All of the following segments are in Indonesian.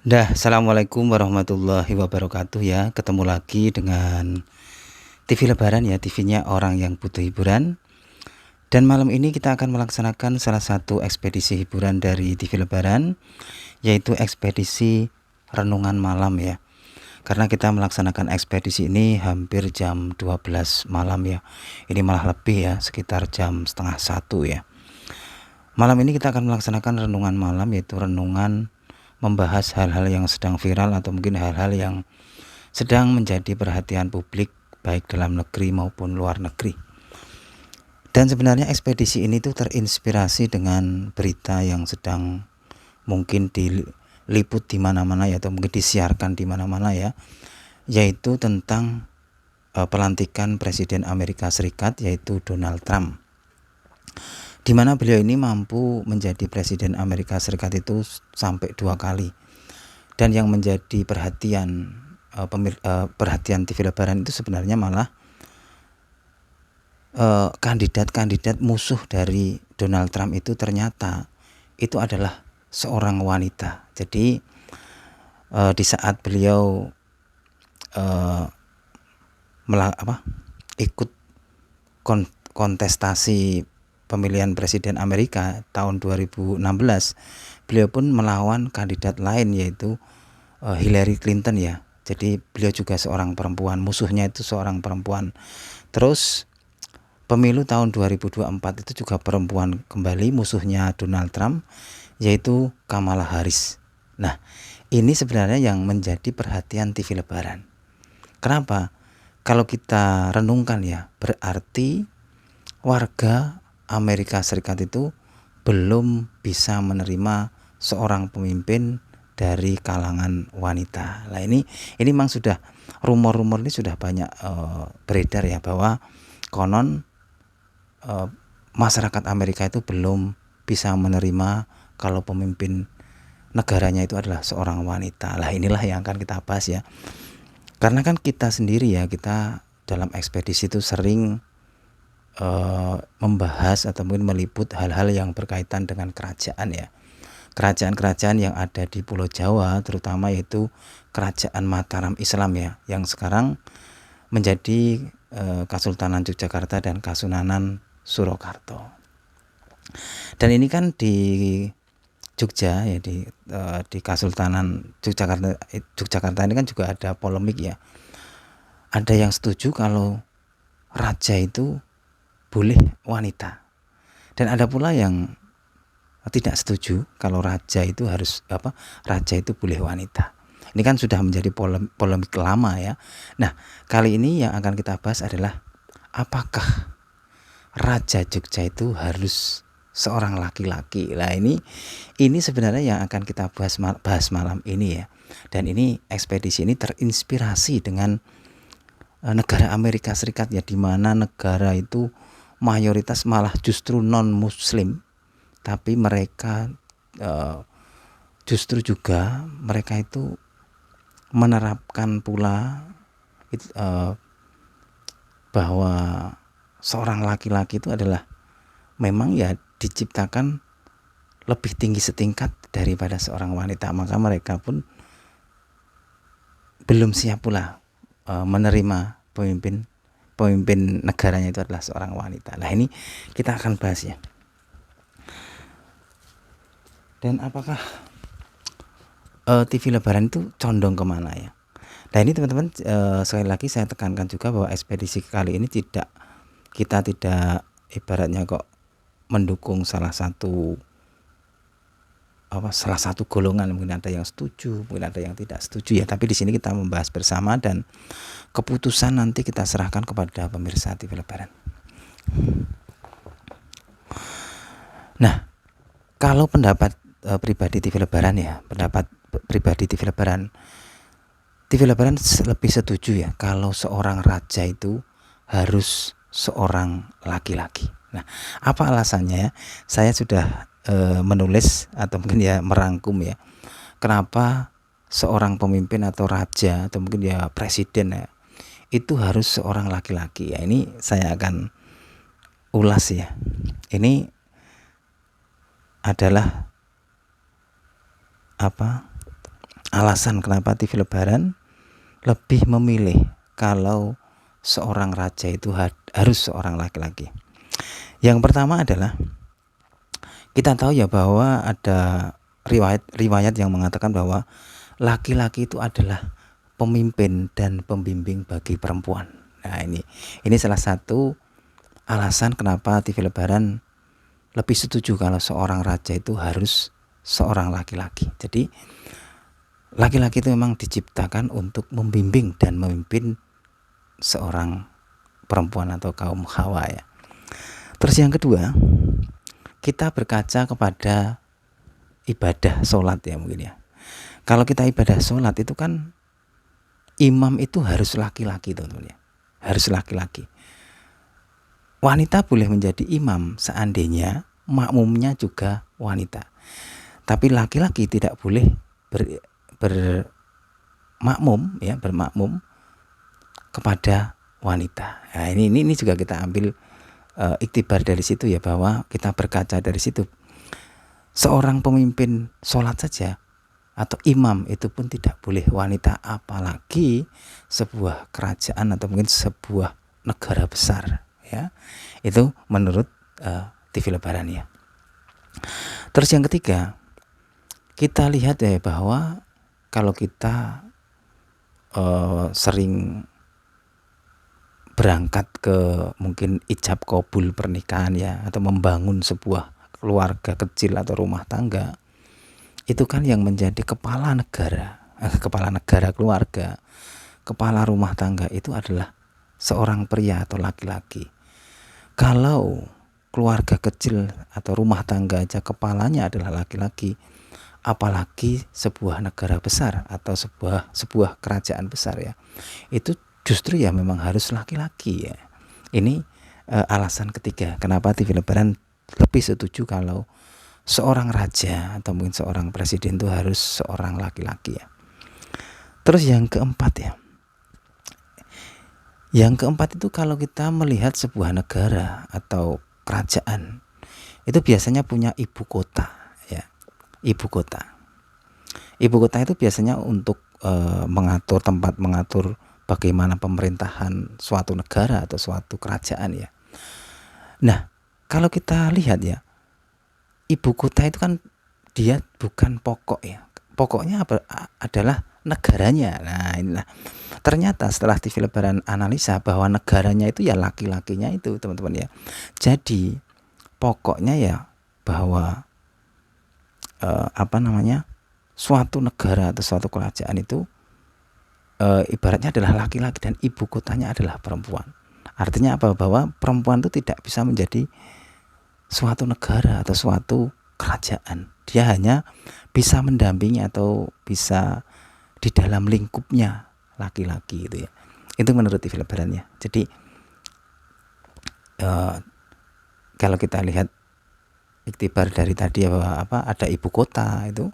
Assalamualaikum warahmatullahi wabarakatuh ya. Ketemu lagi dengan TV Lebaran ya, TV-nya orang yang butuh hiburan. Dan malam ini kita akan melaksanakan salah satu ekspedisi hiburan dari TV Lebaran, yaitu ekspedisi renungan malam ya. Karena kita melaksanakan ekspedisi ini hampir jam 12 malam ya. Ini malah lebih ya, sekitar jam setengah 1 ya. Malam ini kita akan melaksanakan renungan malam, yaitu renungan membahas hal-hal yang sedang viral atau mungkin hal-hal yang sedang menjadi perhatian publik baik dalam negeri maupun luar negeri. Dan sebenarnya ekspedisi ini tuh terinspirasi dengan berita yang sedang mungkin diliput di mana-mana ya, atau mungkin disiarkan di mana-mana ya, yaitu tentang pelantikan Presiden Amerika Serikat, yaitu Donald Trump, di mana beliau ini mampu menjadi Presiden Amerika Serikat itu sampai 2 kali. Dan yang menjadi perhatian TV Lebaran itu sebenarnya malah kandidat-kandidat musuh dari Donald Trump itu ternyata itu adalah seorang wanita. Jadi di saat beliau ikut kontestasi pemilihan presiden Amerika tahun 2016, beliau pun melawan kandidat lain yaitu Hillary Clinton ya. Jadi beliau juga seorang perempuan, musuhnya itu seorang perempuan. Terus pemilu tahun 2024 itu juga perempuan kembali, musuhnya Donald Trump, yaitu Kamala Harris. Nah, ini sebenarnya yang menjadi perhatian TV Lebaran. Kenapa? Kalau kita renungkan ya, berarti warga Amerika Serikat itu belum bisa menerima seorang pemimpin dari kalangan wanita. Nah ini memang sudah rumor-rumor ini sudah banyak beredar ya, bahwa konon masyarakat Amerika itu belum bisa menerima kalau pemimpin negaranya itu adalah seorang wanita. Lah inilah yang akan kita bahas ya. Karena kan kita sendiri ya, kita dalam ekspedisi itu sering membahas atau mungkin meliput hal-hal yang berkaitan dengan kerajaan ya. Kerajaan-kerajaan yang ada di Pulau Jawa terutama, yaitu Kerajaan Mataram Islam ya, yang sekarang menjadi Kesultanan Yogyakarta dan Kasunanan Surakarta. Dan ini kan di Jogja ya, di Kesultanan Yogyakarta ini kan juga ada polemik ya. Ada yang setuju kalau raja itu boleh wanita, dan ada pula yang tidak setuju kalau raja itu boleh wanita. Ini kan sudah menjadi polemik lama ya. Nah, kali ini yang akan kita bahas adalah apakah Raja Jogja itu harus seorang laki-laki. Nah, ini sebenarnya yang akan kita bahas malam ini ya. Dan ini ekspedisi ini terinspirasi dengan negara Amerika Serikat ya, di mana negara itu mayoritas malah justru non muslim, tapi mereka justru juga mereka itu menerapkan pula bahwa seorang laki-laki itu adalah memang ya diciptakan lebih tinggi setingkat daripada seorang wanita. Maka mereka pun belum siap pula menerima pemimpin negaranya itu adalah seorang wanita. Nah ini kita akan bahas ya. Dan apakah TV Lebaran itu condong kemana ya? Nah ini teman-teman, sekali lagi saya tekankan juga bahwa ekspedisi kali ini kita tidak ibaratnya kok mendukung salah satu golongan. Mungkin ada yang setuju, mungkin ada yang tidak setuju ya. Tapi di sini kita membahas bersama, dan keputusan nanti kita serahkan kepada pemirsa TV Lebaran. Nah, kalau pendapat pribadi TV Lebaran ya, TV Lebaran lebih setuju ya kalau seorang raja itu harus seorang laki-laki. Nah, apa alasannya? Saya sudah menulis atau mungkin ya merangkum ya, kenapa seorang pemimpin atau raja atau mungkin ya presiden ya itu harus seorang laki-laki ya. Ini saya akan ulas ya. Ini adalah alasan kenapa TV Lebaran lebih memilih kalau seorang raja itu harus seorang laki-laki. Yang pertama adalah kita tahu ya bahwa ada riwayat yang mengatakan bahwa laki-laki itu adalah pemimpin dan pembimbing bagi perempuan. Nah, ini salah satu alasan kenapa TV Lebaran lebih setuju kalau seorang raja itu harus seorang laki-laki. Jadi laki-laki itu memang diciptakan untuk membimbing dan memimpin seorang perempuan atau kaum Hawa ya. Terus yang kedua, kita berkaca kepada ibadah sholat ya mungkin ya. Kalau kita ibadah sholat itu kan imam itu harus laki-laki teman-teman ya. Harus laki-laki. Wanita boleh menjadi imam seandainya makmumnya juga wanita. Tapi laki-laki tidak boleh bermakmum kepada wanita. Nah, ini juga kita ambil iktibar dari situ ya, bahwa kita berkaca dari situ. Seorang pemimpin sholat saja atau imam itu pun tidak boleh wanita, apalagi sebuah kerajaan atau mungkin sebuah negara besar ya. Itu menurut TV Lebaran ya. Terus yang ketiga, kita lihat ya bahwa kalau kita sering berangkat ke mungkin ijab kabul pernikahan ya, atau membangun sebuah keluarga kecil atau rumah tangga, itu kan yang menjadi kepala negara keluarga, kepala rumah tangga itu adalah seorang pria atau laki-laki. Kalau keluarga kecil atau rumah tangga aja kepalanya adalah laki-laki, apalagi sebuah negara besar atau sebuah kerajaan besar ya, itu justru ya memang harus laki-laki ya. Ini alasan ketiga kenapa TV Lebaran lebih setuju kalau seorang raja atau mungkin seorang presiden itu harus seorang laki-laki ya. Terus yang keempat ya, itu kalau kita melihat sebuah negara atau kerajaan itu biasanya punya ibu kota ya. Ibu kota itu biasanya untuk mengatur bagaimana pemerintahan suatu negara atau suatu kerajaan ya. Nah, kalau kita lihat ya, ibu kota itu kan dia bukan pokok ya. Pokoknya adalah negaranya. Nah, inilah ternyata setelah TV Lebaran analisa bahwa negaranya itu ya laki-lakinya itu teman-teman ya. Jadi pokoknya ya bahwa suatu negara atau suatu kerajaan itu ibaratnya adalah laki-laki dan ibu kotanya adalah perempuan. Artinya apa? Bahwa perempuan itu tidak bisa menjadi suatu negara atau suatu kerajaan. Dia hanya bisa mendampingi atau bisa di dalam lingkupnya laki-laki itu ya. Itu menurut TV Lebaran ya. Jadi kalau kita lihat iktibar dari tadi ya, bahwa ada ibu kota itu,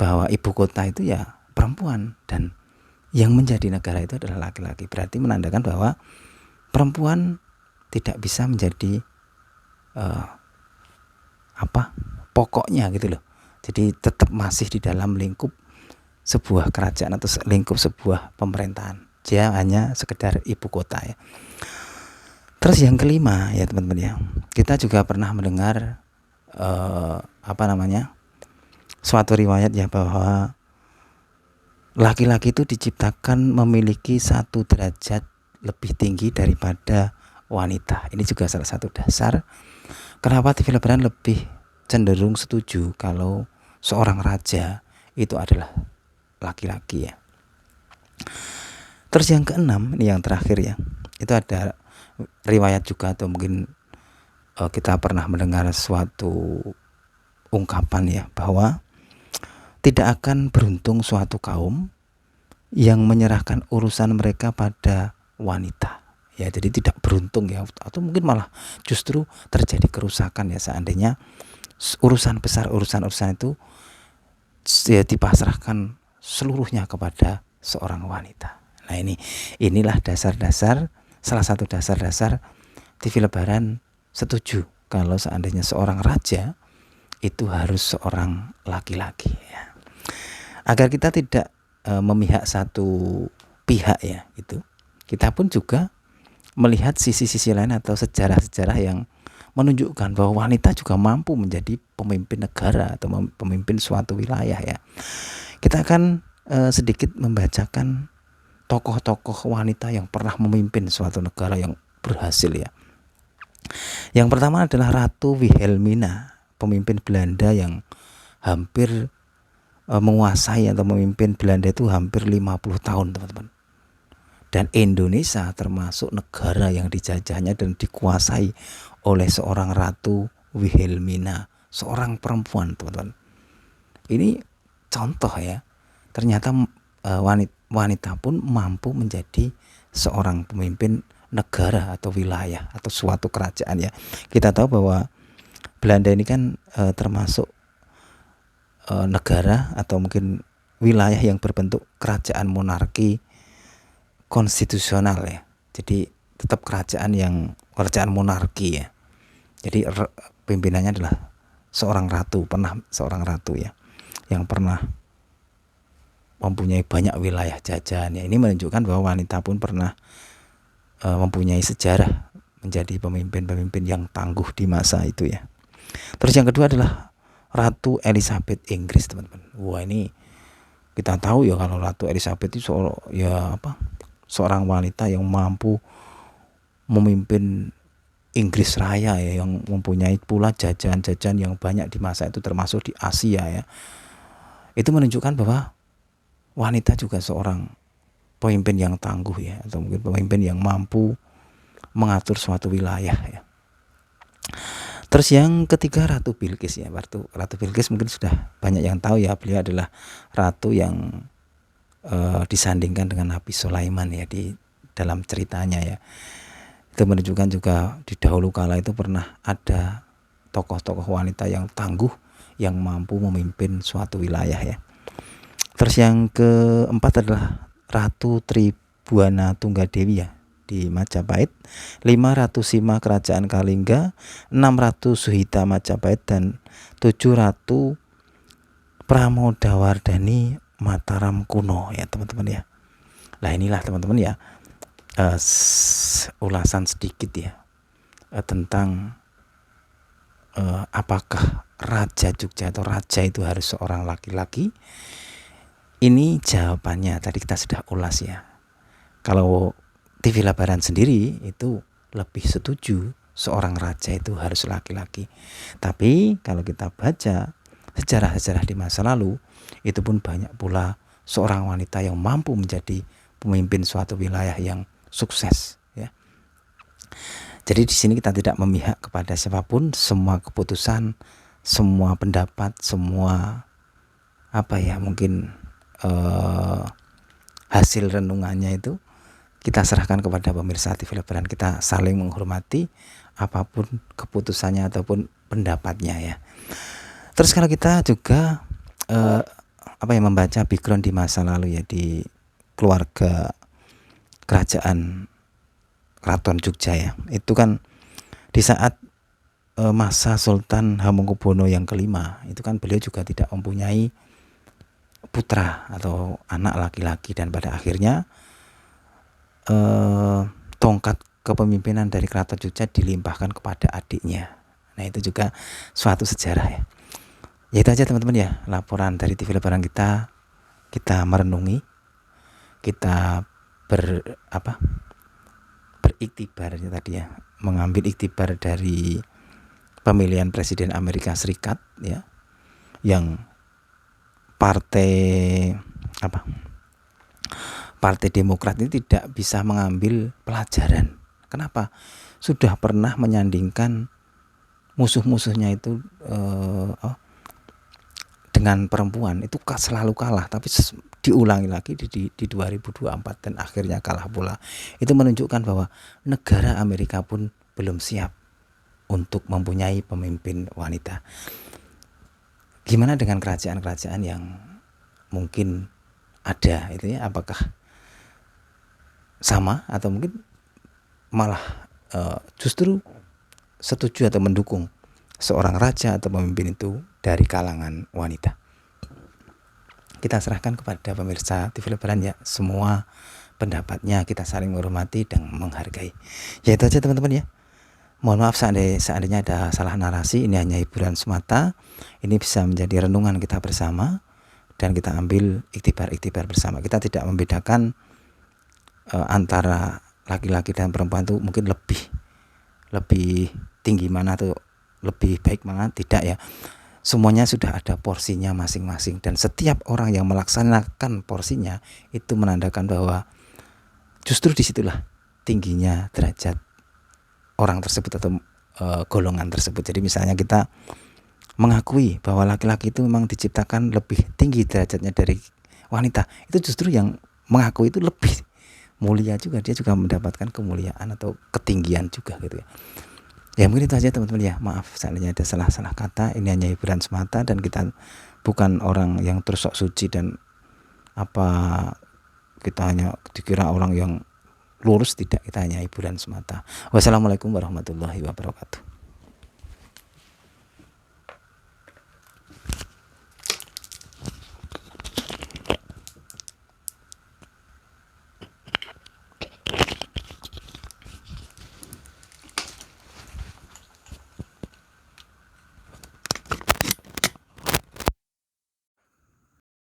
bahwa ibu kota itu ya perempuan dan yang menjadi negara itu adalah laki-laki. Berarti menandakan bahwa perempuan tidak bisa menjadi pokoknya gitu loh. Jadi tetap masih di dalam lingkup sebuah kerajaan atau lingkup sebuah pemerintahan. Dia hanya sekedar ibu kota ya. Terus yang kelima ya teman-teman ya, kita juga pernah mendengar suatu riwayat ya, bahwa laki-laki itu diciptakan memiliki 1 derajat lebih tinggi daripada wanita. Ini juga salah satu dasar kenapa TV Lebaran lebih cenderung setuju kalau seorang raja itu adalah laki-laki ya. Terus yang keenam, ini yang terakhir ya, itu ada riwayat juga atau mungkin kita pernah mendengar suatu ungkapan ya, bahwa tidak akan beruntung suatu kaum yang menyerahkan urusan mereka pada wanita ya. Jadi tidak beruntung ya, atau mungkin malah justru terjadi kerusakan ya seandainya urusan besar, urusan itu ya dipasrahkan seluruhnya kepada seorang wanita. Nah, inilah salah satu dasar TV Lebaran setuju kalau seandainya seorang raja itu harus seorang laki-laki ya. Agar kita tidak memihak satu pihak ya, itu kita pun juga melihat sisi-sisi lain atau sejarah-sejarah yang menunjukkan bahwa wanita juga mampu menjadi pemimpin negara atau pemimpin suatu wilayah ya. Kita akan sedikit membacakan tokoh-tokoh wanita yang pernah memimpin suatu negara yang berhasil ya. Yang pertama adalah Ratu Wilhelmina, pemimpin Belanda yang hampir menguasai atau memimpin Belanda itu hampir 50 tahun teman-teman. Dan Indonesia termasuk negara yang dijajahnya dan dikuasai oleh seorang Ratu Wilhelmina, seorang perempuan teman-teman. Ini contoh ya, ternyata wanita pun mampu menjadi seorang pemimpin negara atau wilayah atau suatu kerajaan ya. Kita tahu bahwa Belanda ini kan termasuk negara atau mungkin wilayah yang berbentuk kerajaan monarki konstitusional ya. Jadi tetap kerajaan monarki ya. Jadi pimpinannya adalah seorang ratu ya, yang pernah mempunyai banyak wilayah jajahan ya. Ini menunjukkan bahwa wanita pun pernah mempunyai sejarah menjadi pemimpin-pemimpin yang tangguh di masa itu ya. Terus yang kedua adalah Ratu Elizabeth Inggris teman-teman. Wah, ini kita tahu ya kalau Ratu Elizabeth itu seorang wanita yang mampu memimpin Inggris Raya ya, yang mempunyai pula jajahan-jajahan yang banyak di masa itu termasuk di Asia ya. Itu menunjukkan bahwa wanita juga seorang pemimpin yang tangguh ya, atau mungkin pemimpin yang mampu mengatur suatu wilayah ya. Terus yang ketiga Ratu Bilqis ya. Ratu Bilqis mungkin sudah banyak yang tahu ya, beliau adalah ratu yang disandingkan dengan Nabi Sulaiman ya di dalam ceritanya ya. Itu menunjukkan juga di dahulu kala itu pernah ada tokoh-tokoh wanita yang tangguh yang mampu memimpin suatu wilayah ya. Terus yang keempat adalah Ratu Tribhuwana Tunggadewi ya di Majapahit, 5 Ratu Sima Kerajaan Kalingga, 6 Ratu Suhita Majapahit, dan 7 Ratu Pramodawardhani Mataram kuno ya teman-teman ya. Nah inilah teman-teman ya ulasan sedikit ya tentang apakah Raja Jogja atau raja itu harus seorang laki-laki. Ini jawabannya tadi kita sudah ulas ya. Kalau TV Labaran sendiri itu lebih setuju seorang raja itu harus laki-laki. Tapi kalau kita baca sejarah-sejarah di masa lalu, itu pun banyak pula seorang wanita yang mampu menjadi pemimpin suatu wilayah yang sukses ya. Jadi di sini kita tidak memihak kepada siapapun, semua keputusan, semua pendapat, semua mungkin hasil renungannya itu kita serahkan kepada pemirsa TV Labaran. Kita saling menghormati apapun keputusannya ataupun pendapatnya ya. Terus kalau kita juga membaca background di masa lalu ya, di keluarga kerajaan Keraton Jogja ya. Itu kan di saat masa Sultan Hamengkubuwono yang kelima, itu kan beliau juga tidak mempunyai putra atau anak laki-laki, dan pada akhirnya tongkat kepemimpinan dari Keraton Jogja dilimpahkan kepada adiknya. Nah itu juga suatu sejarah ya. Ya itu aja teman-teman ya, laporan dari TV Labaran kita merenungi, kita beriktibar tadi ya, mengambil iktibar dari pemilihan Presiden Amerika Serikat ya, yang Partai Demokrat ini tidak bisa mengambil pelajaran. Kenapa? Sudah pernah menyandingkan musuh-musuhnya itu dengan perempuan, itu selalu kalah, tapi diulangi lagi di 2024 dan akhirnya kalah pula. Itu menunjukkan bahwa negara Amerika pun belum siap untuk mempunyai pemimpin wanita. Gimana dengan kerajaan-kerajaan yang mungkin ada itu ya, apakah sama atau mungkin malah justru setuju atau mendukung seorang raja atau pemimpin itu dari kalangan wanita? kita serahkan kepada pemirsa TV Lebaran ya, semua pendapatnya kita saling menghormati dan menghargai. Ya itu aja teman-teman ya. Mohon maaf seandainya ada salah narasi, ini hanya hiburan semata. Ini bisa menjadi renungan kita bersama dan kita ambil iktibar bersama. Kita tidak membedakan antara laki-laki dan perempuan itu mungkin lebih tinggi mana atau lebih baik mana, tidak ya. Semuanya sudah ada porsinya masing-masing, dan setiap orang yang melaksanakan porsinya itu menandakan bahwa justru disitulah tingginya derajat orang tersebut atau golongan tersebut. Jadi misalnya kita mengakui bahwa laki-laki itu memang diciptakan lebih tinggi derajatnya dari wanita, itu justru yang mengakui itu lebih mulia juga, dia juga mendapatkan kemuliaan atau ketinggian juga gitu ya. Ya mungkin itu aja teman-teman ya, maaf seandainya ada salah-salah kata. Ini hanya hiburan semata dan kita bukan orang yang terus sok suci dan apa, kita hanya dikira orang yang lurus, tidak, kita hanya hiburan semata. Wassalamualaikum warahmatullahi wabarakatuh.